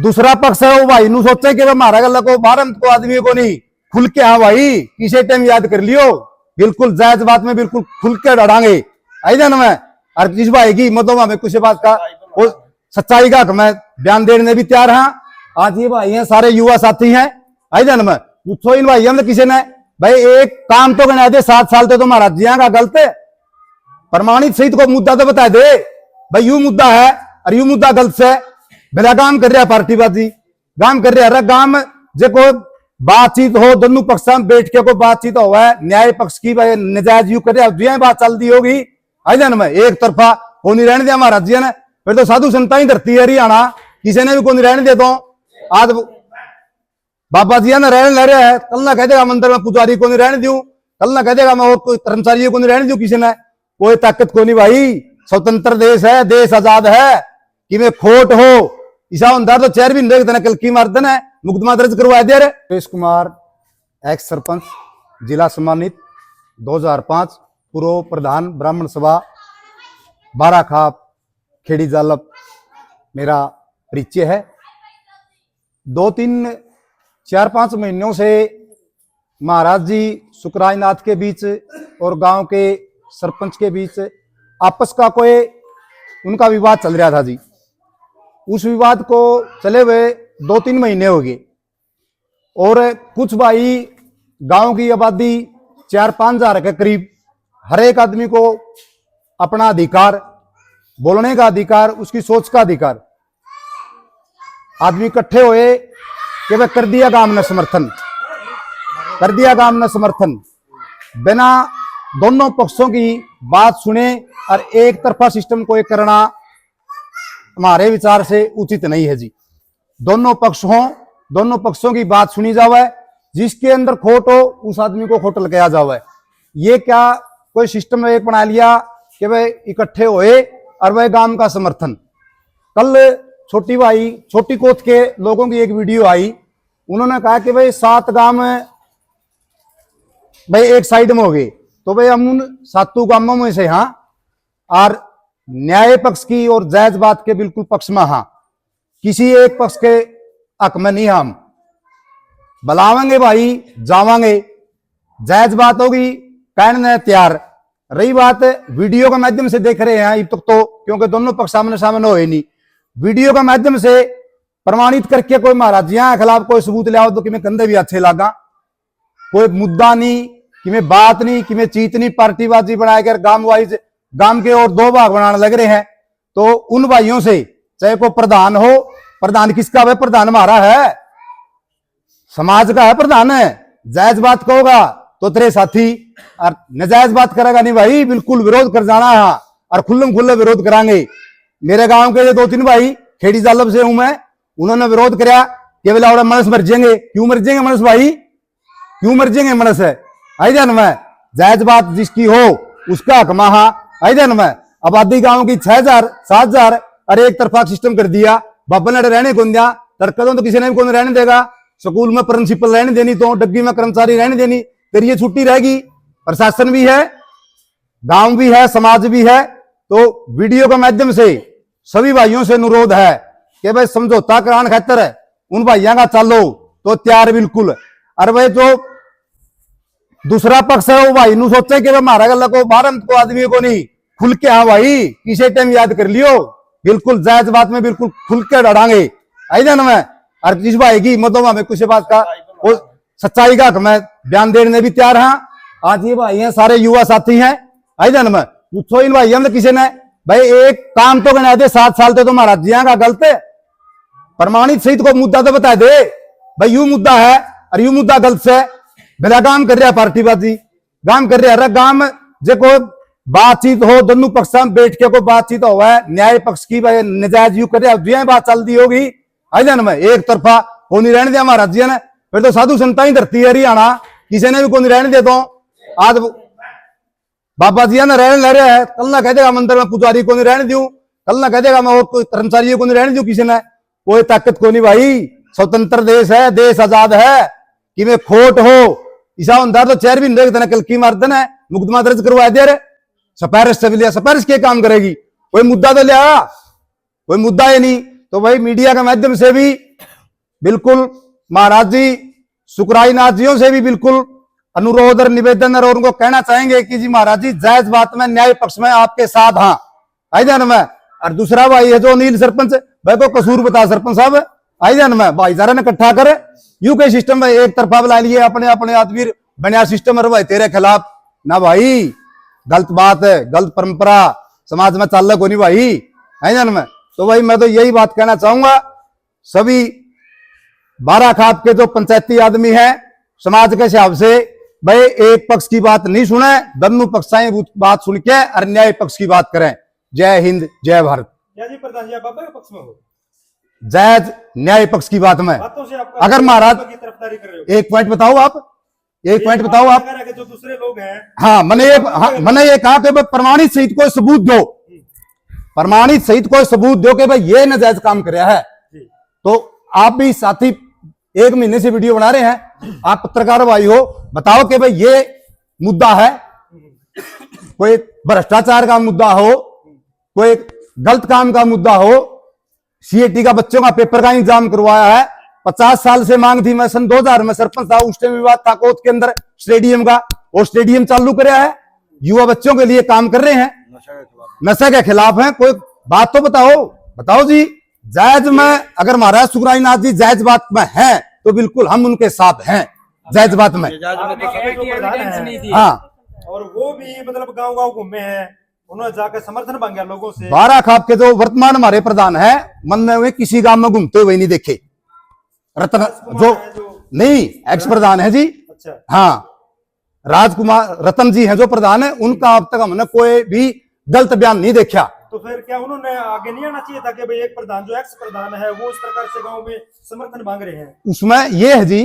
दूसरा पक्ष है वो भाई नु सोचे कि हमारा गल को बारह को आदमी को नहीं खुल के, हाँ भाई किसी टाइम याद कर लियो, बिल्कुल जायज बात में बिल्कुल खुल के डरांगे। आई जान मैं और जिस भाई की मतलब हमें कुछ बात का वो सच्चाई का मैं बयान देने भी तैयार हाँ। आज ये भाई हैं सारे युवा साथी हैं। आई जान मैं पूछो इन भाई हमने किसी ने भाई एक काम तो गणा दे 7 साल तो महाराज जी का गलत है, प्रमाणित सहित को मुद्दा तो बता दे भाई यू मुद्दा है और यू मुद्दा गलत है। भला काम कर रहा पार्टीबाजी काम कर रहा काम जो को बातचीत हो दोनों पक्ष में बैठ के कोई बातचीत हो है न्याय पक्ष की भाई नजायज यू कर रहा बात चलती होगी। आई जान मैं एक तरफा को नहीं रहने दिया महाराज जी ने, फिर तो साधु संता ही धरती है हरियाणा किसी ने भी को नहीं रहने दे। तो आज बाबा जी ने रहने ले रहे हैं, कल ना कह देगा मंदिर में पुजारी को नहीं रहने दूं, कल ना कह देगा मैं और कोई कर्मचारी को नहीं रहने दूं। किसी ने कोई ताकत को नहीं भाई, स्वतंत्र देश है, देश आजाद है कि में खोट हो ईसा होता तो चेयर भी नहीं कल की मारदन है मुकदमा दर्ज करवा दे रहे। सुरेश कुमार एक्स सरपंच जिला सम्मानित 2005 पूर्व प्रधान ब्राह्मण सभा 12 खाप खेड़ी जालप मेरा परिचय है। 2-3-4-5 महीनों से महाराज जी सुखराजनाथ के बीच और गांव के सरपंच के बीच आपस का कोई उनका विवाद चल रहा था जी। उस विवाद को चले हुए 2-3 महीने हो गए और कुछ भाई गांव की आबादी 4-5 हजार के करीब, हर एक आदमी को अपना अधिकार, बोलने का अधिकार, उसकी सोच का अधिकार, आदमी इकट्ठे हुए कि वह कर दिया काम ने समर्थन, कर दिया काम ने समर्थन, बिना दोनों पक्षों की बात सुने और एक तरफा सिस्टम को करना हमारे विचार से उचित नहीं है जी। दोनों पक्ष हों, दोनों पक्षों की बात सुनी जावे, जिसके अंदर खोट हो उस आदमी को खोट लगाया जावे। ये क्या कोई सिस्टम एक बना लिया कि वह इकट्ठे हुए और वह गांव का समर्थन। कल छोटी भाई छोटी कोत के लोगों की एक वीडियो आई, उन्होंने कहा कि भाई 7 गांव भाई एक साइड में हो गए, तो भाई हम उन 7 गांवों में से हाँ और न्याय पक्ष की और जायज बात के बिल्कुल पक्ष में हाँ, किसी एक पक्ष के हक में नहीं। हम बुलावेंगे भाई जावांगे, जायज बात होगी कहने तैयार। रही बात वीडियो के माध्यम से देख रहे हैं अब तक तो, क्योंकि दोनों पक्ष सामने सामने हो नहीं, वीडियो के माध्यम से प्रमाणित करके कोई महाराज जी के खिलाफ कोई सबूत ले आओ तो कि मैं कंधे भी अच्छे लगा, कोई मुद्दा नहीं कि मैं बात नहीं कि मैं चीत नहीं, पार्टीबाजी बनाकर गांव वाइज गांव के और 2 भाग बनाने लग रहे हैं। तो उन भाइयों से चाहे कोई प्रधान हो, प्रधान किसका है? प्रधान हमारा है, समाज का है प्रधान है। जायज बात कहोगा तो तेरे साथी, और नजायज बात करेगा नहीं भाई बिल्कुल विरोध कर जाना है और खुल्लम खुल्ले विरोध करांगे। मेरे गांव के 2-3 भाई खेड़ी जालब से हूं मैं, उन्होंने विरोध कराया कि बोला मनस मर जाएंगे। क्यों मर जाएंगे मनस भाई, क्यों मर जाएंगे मनस है? आई जान मैं जायज बात जिसकी हो उसका हक महा। आई जान मैं आबादी गांव की 6,000-7,000 और एक तरफा सिस्टम कर दिया। बाबा ने रहने को दिया, तरकदों तो किसी ने भी कौन रहने देगा। स्कूल में प्रिंसिपल रहने देनी, तो डग्गी में कर्मचारी रहने देनी, तेरी ये छुट्टी रहेगी। प्रशासन भी है, गांव भी है, समाज भी है। तो वीडियो के माध्यम से सभी भाइयों से अनुरोध है कि भाई समझौता कराने खातर है उन भाइयों का चालो तो तैयार बिल्कुल। और भाई जो दूसरा पक्ष है वो भाई नु सोचे कि हमारा गल को बारह को आदमी को नहीं खुल के, हाँ भाई किसी टाइम याद कर लियो, बिल्कुल जायज बात में बिल्कुल खुल के डरांगे। आई जान मैं और जिस भाई की मतलब हमें कुछ बात का वो सच्चाई का मैं बयान देने भी तैयार हाँ। आज ये भाई हैं सारे युवा साथी हैं। आई जान मैं पूछो इन भाई हमने किसी ने भाई एक काम तो गणा दे 7 साल तो महाराज जी का गलत है, प्रमाणित सहित को मुद्दा तो बता दे भाई यू मुद्दा है और यू मुद्दा गलत है। भला काम कर रहा पार्टीबाजी काम कर रहा काम जो को बातचीत हो दोनों पक्ष में बैठ के कोई बातचीत हो है न्याय पक्ष की भाई नजायज यू कर रहा बात चलती होगी। आई जान मैं एक तरफा को नहीं रहने दिया महाराज जी ने, फिर तो साधु संता ही धरती है हरियाणा किसी ने भी को नहीं रहने दे। तो आज बाबा जी ने रहने ले रहे हैं, कल ना कह देगा मंदिर में पुजारी को नहीं रहने दूं, कल ना कह देगा मैं और कोई कर्मचारी को नहीं रहने दूं। किसी ने कोई ताकत को नहीं भाई, स्वतंत्र देश है, देश आजाद है कि में खोट हो ईसा होता तो चेयर भी नहीं देखते कल की मारदन है मुकदमा दर्ज करवा दे रहे। सिफारिश से भी लिया, सिफारिश के काम करेगी, कोई मुद्दा तो लिया, कोई मुद्दा ही नहीं। तो भाई मीडिया के माध्यम से भी बिल्कुल महाराज जी सुकराई नाथ जियों से भी बिल्कुल अनुरोध और निवेदन और उनको कहना चाहेंगे कि जी महाराज जी जायज बात में न्याय पक्ष में आपके साथ हाँ आई जान में। और दूसरा भाई है जो अनिल सरपंच भाई को कसूर बता सरपंच साहब आई जान में भाईचारा ने इकट्ठा करे यूके सिस्टम में एक तरफा बुला लिए अपने अपने आदमी बनिया सिस्टम और भाई तेरे खिलाफ ना भाई गलत बात है गलत परंपरा समाज में चाल को नहीं भाई है जान में। तो भाई मैं तो यही बात कहना चाहूंगा सभी 12 खाप के जो पंचायती आदमी हैं समाज के हिसाब से भाई एक पक्ष की बात नहीं सुने दोनों पक्षाएं बात सुन के और न्याय पक्ष की बात करें। जय हिंद जय भारत। जी प्रधान जी आप बाबा के पक्ष में हो जायज न्याय पक्ष की बात में बातों से आपका अगर महाराज की तरफदारी कर रहे हो एक पॉइंट बताओ आप एक पॉइंट बताओ आप कि जो दूसरे लोग हैं हाँ मैंने ये कहा कि भाई प्रमाणित सहित कोई सबूत दो प्रमाणित सहित कोई सबूत दो कि भाई ये नाजायज काम कर रहा है। तो आप भी साथी 1 महीने से वीडियो बना रहे हैं आप पत्रकार भाई हो बताओ कि भाई ये मुद्दा है कोई भ्रष्टाचार का मुद्दा हो कोई गलत काम का मुद्दा हो सीएटी का बच्चों का पेपर का इंतजाम करवाया है 50 साल से मांग थी। मैं सन 2000 में सरपंच था उस टाइम विवाद था कोर्ट के अंदर स्टेडियम का और स्टेडियम चालू कराया है युवा बच्चों के लिए काम कर रहे हैं नशे के खिलाफ हैं कोई बात तो बताओ जी जायज में अगर महाराज सुकराई नाथ जी जायज बात में हैं तो बिल्कुल हम उनके साथ हैं जायज बात में। हाँ और वो भी मतलब गांव घूमे हैं उन्होंने जाकर समर्थन मांगा लोगों से। 12 खाप के जो वर्तमान हमारे प्रधान है मन में किसी गांव में घूमते हुए नहीं देखे रतन जो नहीं एक्स प्रधान है जी। अच्छा हाँ राजकुमार रतन जी हैं जो प्रधान है उनका अब तक हमने कोई भी गलत बयान नहीं देखा। तो फिर क्या उन्होंने आगे नहीं आना चाहिए था कि भाई एक प्रधान जो एक्स प्रधान है वो इस प्रकार से गांव में समर्थन मांग रहे हैं। उसमें ये है जी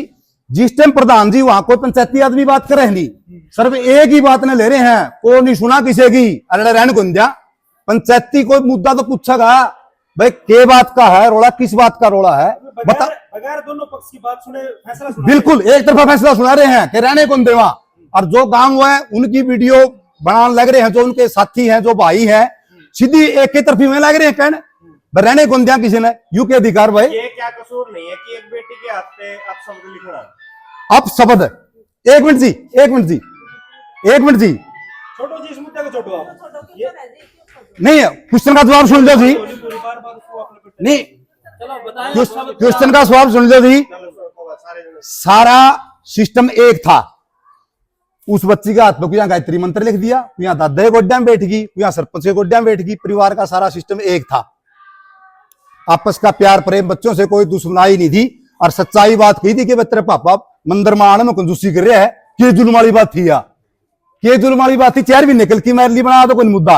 जिस टाइम प्रधान जी वहां कोई पंचायती आदमी बात कर रहे नहीं सिर्फ एक ही बात ने ले रहे हैं को नहीं सुना किसी की अरे रहन को दिया पंचायती कोई मुद्दा तो पूछेगा भाई के बात का है रोड़ा किस बात का रोड़ा है बता बगैर दोनों पक्ष की बात सुने फैसला सुना बिल्कुल एक तरफा फैसला सुना रहे हैं कि रहने को देवा और जो गांव है उनकी वीडियो बनाने लग रहे हैं जो उनके साथी हैं जो भाई हैं सीधी एक ही तरफी में लग रहे हैं कहने रहने कौन दिया किसी ने यू के अधिकार भाई ये क्या कसूर नहीं है कि एक बेटी के हाथ पे आप शब्द लिखना अब शब्द एक मिनट जी छोटो जी इस मुद्दे को छोटो आप नहीं क्वेश्चन का जवाब सुन लो जी नहीं क्वेश्चन का जवाब सुन लो जी सारा सिस्टम एक था उस बच्ची के हाथ में यहाँ गायत्री मंत्र लिख दिया यहाँ दादा के गोड्या में बैठ गई यहाँ सरपंच के गोड्या में बैठ गई परिवार का सारा सिस्टम एक था आपस का प्यार प्रेम बच्चों से कोई दुश्मनाई नहीं थी और सच्चाई बात कही थी कि तेरे पापा मंदिर में आने में कंजूसी कर रहा है कि जुल्म वाली बात थी या कि जुल्म वाली बात थी 4 भी निकल की मैरली बना तो कोई मुद्दा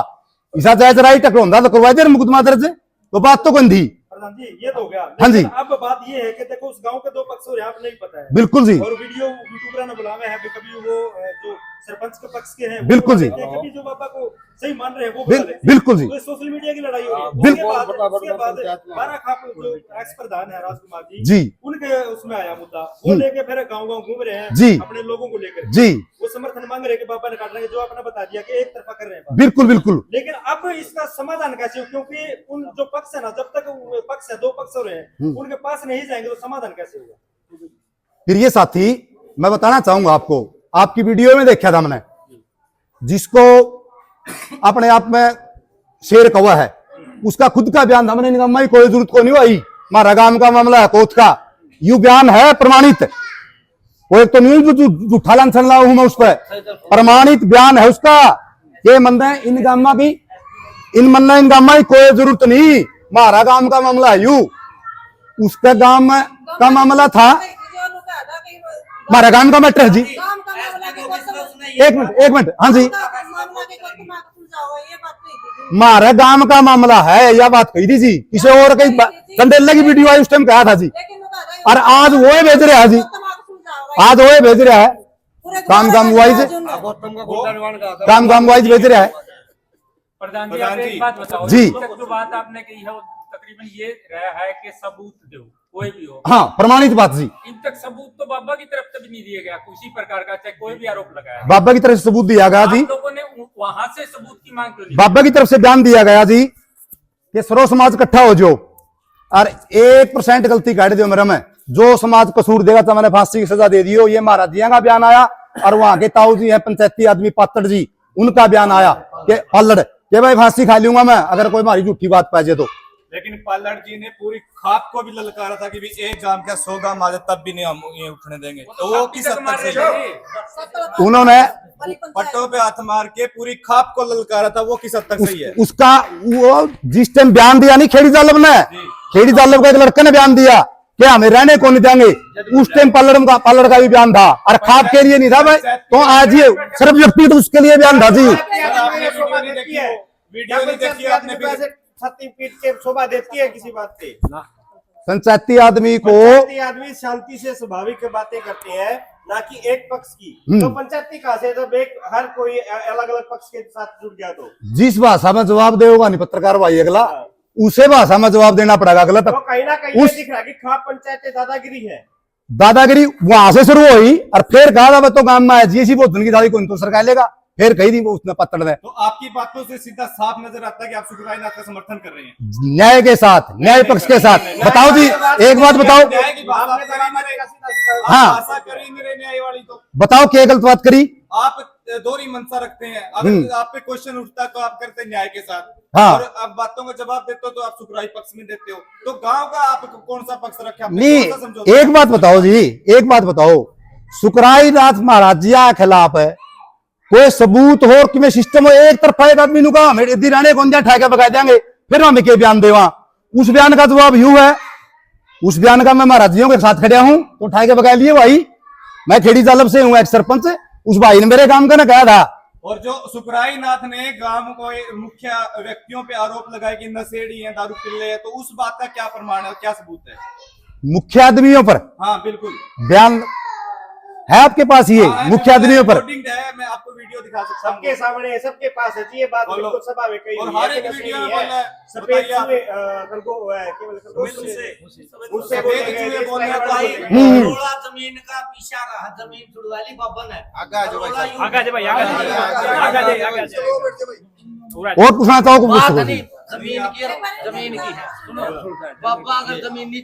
ऐसा जायज राय टकरा तो करवा दे मुकदमा दर्ज तो बात तो कौन थी प्रधान जी ये तो हो गया। हाँ जी अब बात ये है कि देखो उस गांव के 2 पक्ष और यहाँ पे नहीं पता है बिल्कुल जी और वीडियो यूट्यूबर ने बुलावे हैं कभी वो जो सरपंच के पक्ष के हैं बिल्कुल जी कभी जो बाबा को सही मान रहे हैं वो बिल्कुल जी तो सोशल मीडिया की लड़ाई हो रही है। उसके बाद 12 खाप जो एक्स प्रधान है राजकुमार जी उनके उसमें आया मुद्दा वो लेके फिर गाँव घूम रहे हैं जी अपने लोगों को लेकर जी वो समर्थन मांग रहे हैं कि बाबा ने काट रहे हैं जो आपने बता दिया कि एक तरफा कर रहे हैं बिल्कुल लेकिन अब इसका समाधान कैसे हो क्योंकि उन जो पक्ष है ना जब तक पक्ष है 2 पक्ष हो रहे हैं उनके पास नहीं जाएंगे तो समाधान कैसे होगा। फिर ये साथी मैं बताना चाहूंगा आपको आपकी वीडियो में देखा था मैंने जिसको अपने आप में शेर कौवा है उसका खुद का बयान था मैंने निगम कोई जरूरत को नहीं आई हमारा गांव का मामला है कोर्ट का यू बयान है प्रमाणित वो एक तो नहीं झूठा लांछन ला हूं मैं उस पर प्रमाणित बयान है उसका ये मन है इन गामा की इन गामा की कोई जरूरत नहीं हमारा गांव का मामला है यू उसका गांव का मामला था हमारा गांव का मैटर है जी एक मिनट हाँ जी हमारे गांव का मामला है यह बात कही थी जी किसी और कहीं चंदेला की वीडियो आई उस टाइम कहा था जी और आज वो भेज रहा है जी आज वो भेज रहा है काम वाइज भेज रहा है। प्रधान जी आप एक बात बताओ जी जो बात आपने कही है तकरीबन ये रहा है कि सबूत दो कोई भी हो हाँ प्रमाणित बात जी इन तक सबूत तो बाबा की तरफ से भी नहीं दिया गया किसी प्रकार का चाहे कोई भी आरोप लगाया बाबा की तरफ से सबूत दिया गया जी लोगों ने वहां से सबूत की मांग क्यों बाबा की तरफ से बयान दिया गया जी कि सर्व समाज इकट्ठा हो जो और 1% गलती काट दो मेरा में जो समाज कसूर देगा तो मैंने फांसी की सजा दे दी हो। ये महाराज जिया का बयान आया और वहां के ताऊ जी हैं पंचायती आदमी पातड़ जी, उनका बयान आया कि पल्लड़ के भाई फांसी खा लूंगा मैं अगर कोई हमारी झूठी बात पाजे तो। लेकिन पल्लड़ जी ने पूरी खाप को भी ललकारा था कि भी एक गांव क्या 100 गांव आ जाए तब भी नहीं हम ये उठने देंगे। तो वो किस हद तक सही है? उन्होंने पट्टों पे हाथ मार के पूरी खाप को ललकारा था, वो किस हद तक सही है? उसका वो जिस टाइम बयान दिया नहीं खेड़ी जालब ने, खेड़ी जालब का एक लड़के ने बयान दिया कि हमें रहने को नहीं देंगे, उस टाइम पल्लड़ का भी बयान था और खाप के लिए नहीं था भाई। तो आज ये सिर्फ व्यक्तिगत उसके लिए बयान था जी। वीडियो नहीं देखी आपने? सत्य के शोभा देती है किसी बात पे? पंचायती आदमी को आदमी शांति से स्वाभाविक बातें करते हैं, ना कि एक पक्ष की। तो पंचायती कहा से जब एक हर कोई अलग अलग पक्ष के साथ जुड़ गया तो जिस भाषा में जवाब देगा नहीं पत्रकार भाई अगला, उसे भाषा में जवाब देना पड़ेगा अगला। तो कहीं ना कहीं ये दिख रहा है कि खाप पंचायत दादागिरी है। दादागिरी वहां से शुरू हुई और फिर कहा था तो गांव में जी भोजन की दादी को तो सरकार लेगा, फिर कही थी वो उसने पत्थर दे। तो आपकी बातों से सीधा साफ नजर आता है कि आप सुखराय नाथ का समर्थन कर रहे हैं न्याय के साथ, न्याय पक्ष के साथ। बताओ जी एक बात बताओ, हाँ न्याय वाली तो बताओ क्या गलत बात करी? आप दोहरी मंशा रखते हैं, अगर आप पे क्वेश्चन उठता है तो आप करते हैं न्याय के साथ, हाँ। और आप बातों का जवाब देते हो तो आप सुखराई पक्ष में देते हो। तो गांव का आप कौन सा पक्ष रखे? नहीं एक बात बताओ जी, एक बात बताओ, सुखराई नाथ महाराज जी के खिलाफ है कोई सबूत हो कि मैं सिस्टम हो, एक तरफा एक आदमी नु कहा मेरे दिराने को ठाके बगा देंगे, फिर हमें के बयान देवा? उस बयान का जवाब यूं है, उस बयान का मैं महाराजियों के साथ खड़ा हूं तो ठाके बगा लिए भाई। मैं खेड़ी जालब से हूं, एक सरपंच, उस भाई ने मेरे काम का ना कहा था। और जो सुखराई नाथ ने गांव को मुख्य व्यक्तियों पे आरोप लगाए कि नशेड़ी हैं, दारू पिल्ले हैं, तो उस बात का क्या प्रमाण है, क्या सबूत है? मुख्य आदमियों पर हाँ बिल्कुल बयान है आपके पास? ये मुख्य आदमियों पर है, मैं आपको वीडियो दिखा सकता हूं। सबके सामने है, सबके पास है जी ये बात, बिल्कुल सभा में कही और हुई हर है एक कि वीडियो नशेड़ी में है। बोल रहा है, सफेद बताइए चूहे, खरगोश है, केवल खरगोश सफेद उससे सफेद बोले चूहे गए, बोल रहे हैं, करोड़ा जमीन का पीछा रहा, जमीन छुड़वाली बबन है। आगा जे भाई, आगा जे और पूछना चाहो बात नहीं, जमीन की है। सुनो, बाबा अगर जमीन नहीं